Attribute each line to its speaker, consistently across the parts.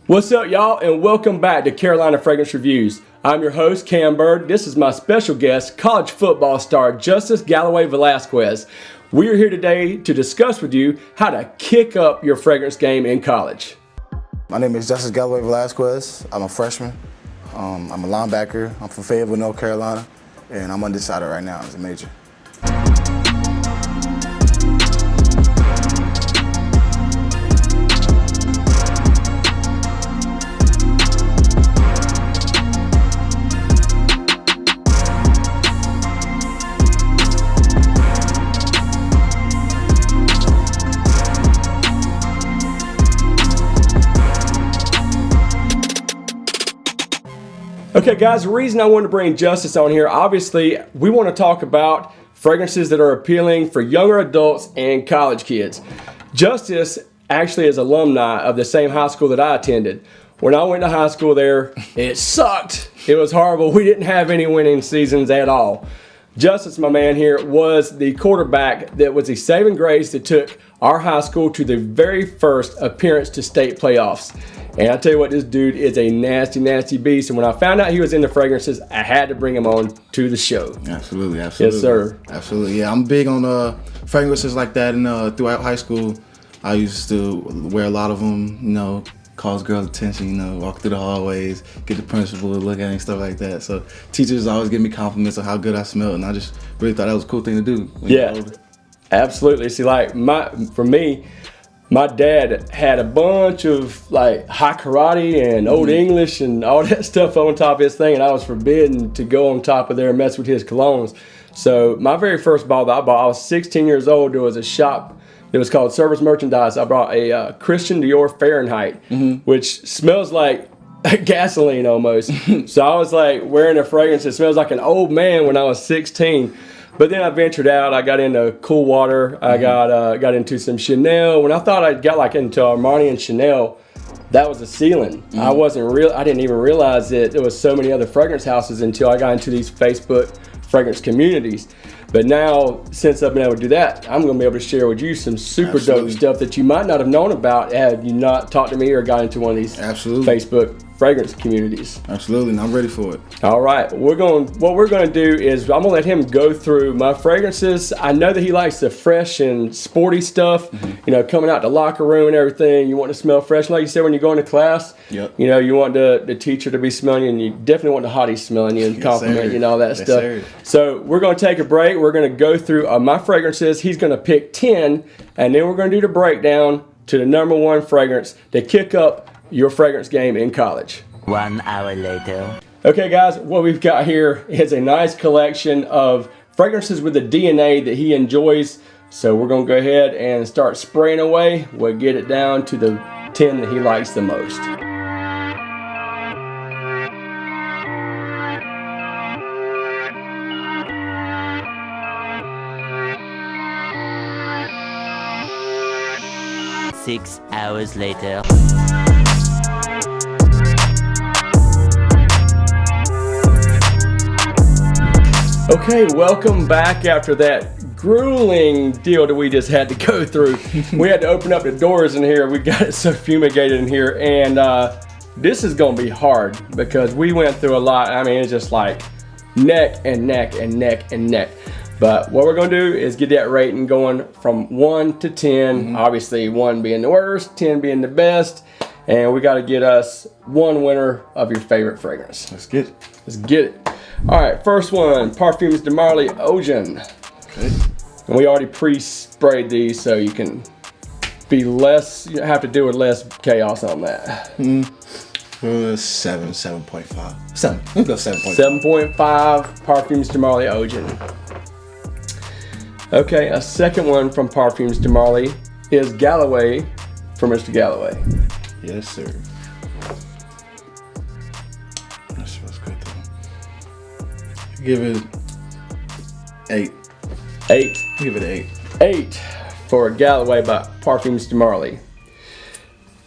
Speaker 1: What's up, y'all, and welcome back to Carolina Fragrance Reviews. I'm your host, Cam Byrd. This is my special guest, college football star Justice Galloway-Velazquez. We are here today to discuss with you how to kick up your fragrance game in college.
Speaker 2: My name is Justice Galloway-Velazquez. I'm a freshman. I'm a linebacker. I'm from Fayetteville, North Carolina, and I'm undecided right now as a major.
Speaker 1: Okay, guys, the reason I wanted to bring Justice on here, obviously, we want to talk about fragrances that are appealing for younger adults and college kids. Justice actually is alumni of the same high school that I attended. When I went to high school there, it sucked. It was horrible. We didn't have any winning seasons at all. Justice, my man here, was the quarterback that was the saving grace that took our high school to the very first appearance to state playoffs. And I tell you what, this dude is a nasty, nasty beast. And when I found out he was into fragrances, I had to bring him on to the show.
Speaker 2: Absolutely.
Speaker 1: Yes, sir.
Speaker 2: Absolutely. Yeah, I'm big on fragrances like that. And throughout high school, I used to wear a lot of them, cause girls' attention, walk through the hallways, get the principal to look at me and stuff like that. So teachers always give me compliments on how good I smelled, and I just really thought that was a cool thing to do.
Speaker 1: Yeah, absolutely. See, for me, my dad had a bunch of high karate and old English and all that stuff on top of his thing, and I was forbidden to go on top of there and mess with his colognes. So my very first bottle that I bought, I was 16 years old. There was a shop. It was called Service Merchandise. I brought a Christian Dior Fahrenheit, which smells like gasoline almost. So I was wearing a fragrance that smells like an old man when I was 16. But then I ventured out. I got into cool water. I got into some Chanel. When I thought I got into Armani and Chanel, that was the ceiling. I didn't even realize that there was so many other fragrance houses until I got into these Facebook fragrance communities. But now, since I've been able to do that, I'm going to be able to share with you some super dope stuff that you might not have known about had you not talked to me or got into one of these Facebook fragrance communities.
Speaker 2: Absolutely, and I'm ready for it.
Speaker 1: All right, what we're going to do is I'm going to let him go through my fragrances. I know that he likes the fresh and sporty stuff, coming out the locker room and everything. You want to smell fresh, like you said, when you're going to class.
Speaker 2: Yep.
Speaker 1: You want the teacher to be smelling you, and you definitely want the hottie smelling you and compliment you and all that stuff.
Speaker 2: Sir.
Speaker 1: So we're going to take a break. We're going to go through my fragrances. He's going to pick 10, and then we're going to do the breakdown to the number one fragrance to kick up your fragrance game in college.
Speaker 3: 1 hour later.
Speaker 1: Okay, guys, what we've got here is a nice collection of fragrances with the DNA that he enjoys. So we're going to go ahead and start spraying away. We'll get it down to the 10 that he likes the most.
Speaker 3: Six hours later.
Speaker 1: Okay, welcome back after that grueling deal that we just had to go through. We had to open up the doors in here. We got it so fumigated in here, and this is going to be hard because we went through a lot. I mean, it's just like neck and neck and neck and neck. But what we're going to do is get that rating going from 1 to 10. Obviously, 1 being the worst, 10 being the best. And we got to get us one winner of your favorite fragrance.
Speaker 2: Let's get it.
Speaker 1: Let's get it. All right, first one, Parfums de Marly Ocean.
Speaker 2: Okay.
Speaker 1: And we already pre-sprayed these, so you can have to deal with less chaos on that.
Speaker 2: 7.5. 7. Let's go 7.5.
Speaker 1: 7.5 Parfums de Marly Ocean. Okay, a second one from Parfums de Marly is Galloway for Mr. Galloway.
Speaker 2: Yes, sir. That smells good though. Give it 8.
Speaker 1: 8.
Speaker 2: Give it 8.
Speaker 1: 8 for Galloway by Parfums de Marly.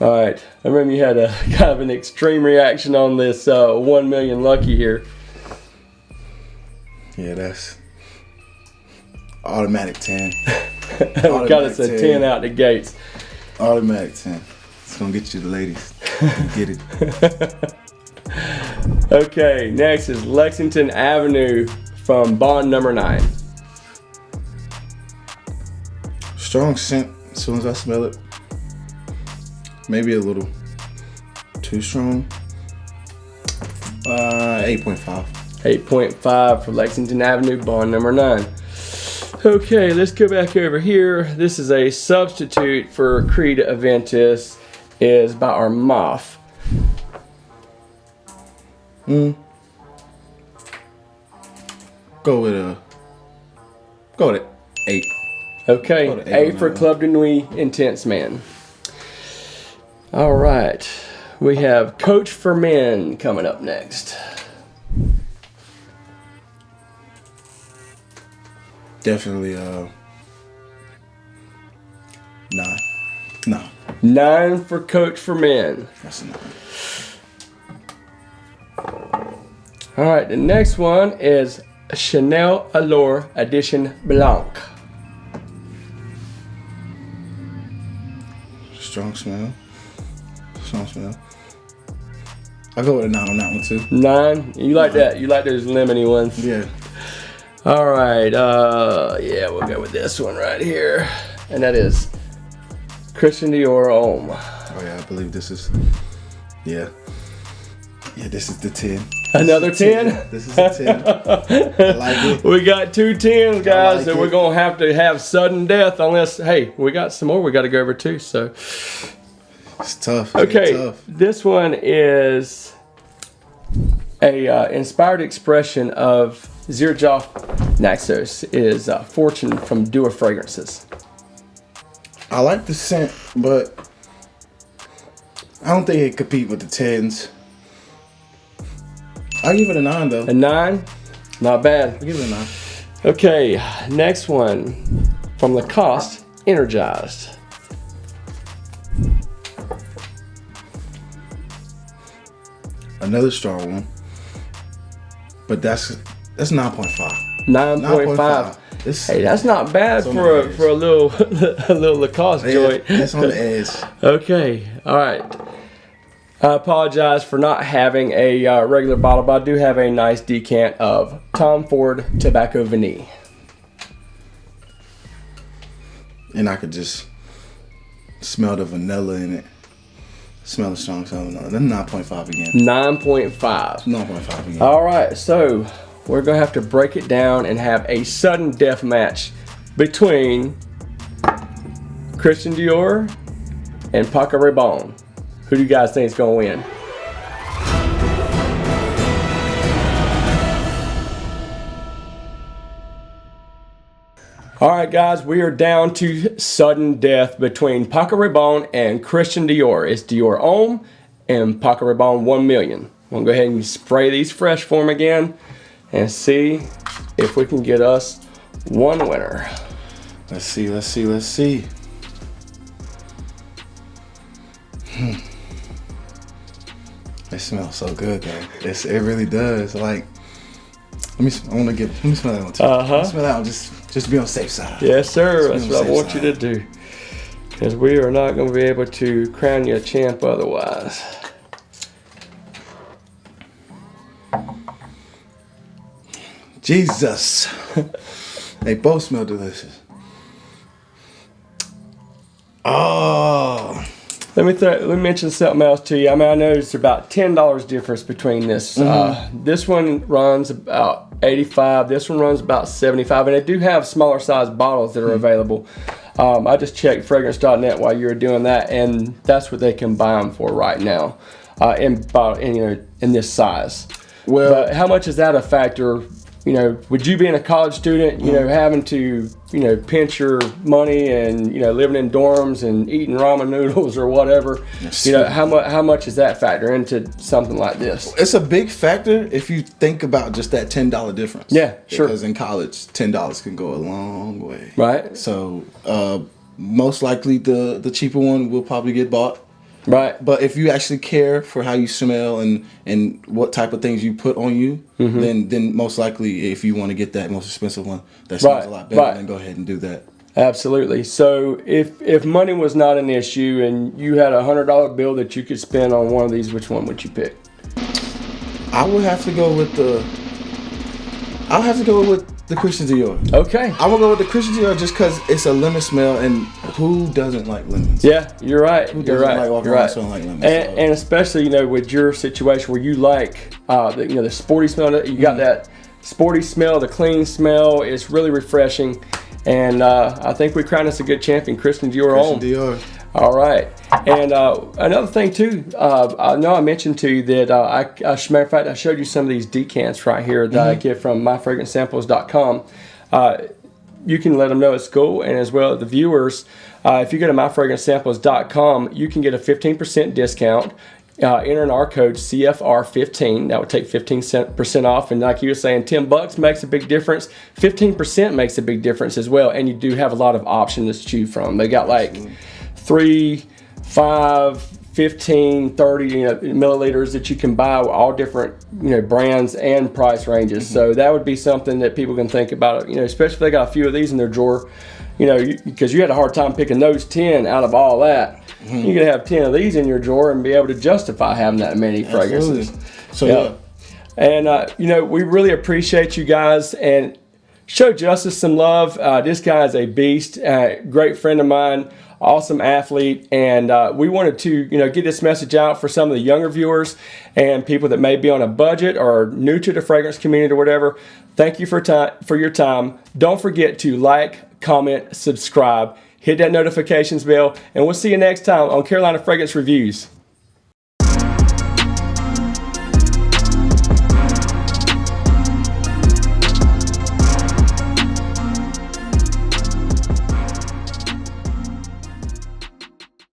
Speaker 1: All right, I remember you had a kind of an extreme reaction on this 1 million Lucky here.
Speaker 2: Yeah, that's automatic 10.
Speaker 1: Got us a 10 out the gates.
Speaker 2: Automatic 10. It's gonna get you the ladies. Get it.
Speaker 1: Okay, next is Lexington Avenue from bond number 9.
Speaker 2: Strong scent as soon as I smell it. Maybe a little too strong. 8.5.
Speaker 1: 8.5 for Lexington Avenue, bond number 9. Okay, let's go back over here. This is a substitute for Creed Aventus, is by our Moth.
Speaker 2: Go with it. 8.
Speaker 1: Okay,
Speaker 2: Go to
Speaker 1: 8
Speaker 2: on
Speaker 1: for
Speaker 2: that
Speaker 1: Club de Nuit Intense Man. All right, we have Coach for Men coming up next.
Speaker 2: Definitely 9. No,
Speaker 1: 9 for Coach for Men.
Speaker 2: that's a 9.
Speaker 1: All right, the next one is Chanel Allure Edition Blanc.
Speaker 2: Strong smell. I'll go with a 9 on that one too.
Speaker 1: 9, you like that? You like those lemony ones?
Speaker 2: Yeah.
Speaker 1: All right, yeah, we'll go with this one right here, and that is Christian Dior Homme.
Speaker 2: Oh yeah, I believe this is. Yeah. Yeah, this is the 10.
Speaker 1: Another 10?
Speaker 2: This is a 10. I like it.
Speaker 1: We got 2 10s, guys,
Speaker 2: like
Speaker 1: so we're
Speaker 2: it.
Speaker 1: gonna have to have sudden death unless, hey, we got some more we got to go over too. So,
Speaker 2: It's tough.
Speaker 1: okay,
Speaker 2: It's tough.
Speaker 1: this one is a inspired expression of Xerjoff Naxos. Is Fortune from Dua Fragrances.
Speaker 2: I like the scent, but I don't think it compete with the 10s. I'll give it a 9 though.
Speaker 1: A 9, not bad.
Speaker 2: I'll give it a 9.
Speaker 1: Okay, next one from Lacoste, Energized.
Speaker 2: Another strong one. But that's 9.5.
Speaker 1: 9.5.
Speaker 2: It's,
Speaker 1: Hey, that's not bad
Speaker 2: It's on
Speaker 1: for
Speaker 2: the
Speaker 1: a little a little Lacoste joint.
Speaker 2: It's on the edge.
Speaker 1: Okay, all right. I apologize for not having a regular bottle, but I do have a nice decant of Tom Ford Tobacco Vanille.
Speaker 2: And I could just smell the vanilla in it. Smell the strong smell. Then 9.5 again.
Speaker 1: 9.5.
Speaker 2: 9.5 again.
Speaker 1: All right, so we're gonna have to break it down and have a sudden death match between Christian Dior and Paco Rabanne. Who do you guys think is gonna win? All right, guys, we are down to sudden death between Paco Rabanne and Christian Dior. It's Dior Homme and Paco Rabanne 1 million. I'm gonna go ahead and spray these fresh for them again and see if we can get us one winner.
Speaker 2: Let's see. It smells so good though. It really does. Like, let me smell that one too. Let me smell that one just to be on the safe side.
Speaker 1: Yes, sir. That's
Speaker 2: Let's be
Speaker 1: what I
Speaker 2: on the
Speaker 1: want
Speaker 2: safe
Speaker 1: you to do. Because we are not going to be able to crown you a champ otherwise.
Speaker 2: Jesus. They both smell delicious. Oh.
Speaker 1: Let me mention something else to you. I mean, I know it's about $10 difference between this. This one runs about 85. This one runs about 75. And they do have smaller size bottles that are available. I just checked fragrance.net while you were doing that, and that's what they can buy them for right now, in this size.
Speaker 2: Well,
Speaker 1: But how much is that a factor? You know, would you being a college student, having to, pinch your money and, living in dorms and eating ramen noodles or whatever, how much does that factor into something like this?
Speaker 2: it's a big factor if you think about just that $10 difference.
Speaker 1: Yeah, sure.
Speaker 2: Because in college, $10 can go a long way.
Speaker 1: Right?
Speaker 2: So most likely the cheaper one will probably get bought.
Speaker 1: Right.
Speaker 2: But if you actually care for how you smell and what type of things you put on you, then most likely if you want to get that most expensive one that smells a lot better, then go ahead and do that.
Speaker 1: Absolutely. So if money was not an issue and you had $100 bill that you could spend on one of these, which one would you pick?
Speaker 2: I would have to go with the Christian Dior.
Speaker 1: Okay.
Speaker 2: I will go with the Christian Dior just because it's a lemon smell, and who doesn't like lemons?
Speaker 1: Yeah, you're right.
Speaker 2: Who
Speaker 1: You're
Speaker 2: doesn't
Speaker 1: right.
Speaker 2: like walking
Speaker 1: You're
Speaker 2: around
Speaker 1: right.
Speaker 2: smelling like lemons?
Speaker 1: And especially with your situation where you like the sporty smell. You got that sporty smell, the clean smell. It's really refreshing, and I think we crowned us a good champion, Christian Dior.
Speaker 2: Christian Dior.
Speaker 1: All right. And another thing too, I know I mentioned to you that as a matter of fact, I showed you some of these decants right here that I get from myfragrancesamples.com. You can let them know at school, and as well as the viewers, if you go to myfragrancesamples.com, you can get a 15% discount. Enter our code CFR15. That would take 15% off. And like you were saying, $10 makes a big difference. 15% makes a big difference as well. And you do have a lot of options to choose from. They got like 3, 5, 15, 30 milliliters that you can buy, all different brands and price ranges. So that would be something that people can think about, especially if they got a few of these in their drawer, because you had a hard time picking those 10 out of all that. You could have 10 of these in your drawer and be able to justify having that many fragrances.
Speaker 2: So
Speaker 1: And we really appreciate you guys, and show Justice some love. This guy is a beast, great friend of mine, awesome athlete, and we wanted to get this message out for some of the younger viewers and people that may be on a budget or new to the fragrance community or whatever. Thank you for your time. Don't forget to like, comment, subscribe, hit that notifications bell, and we'll see you next time on Carolina Fragrance Reviews.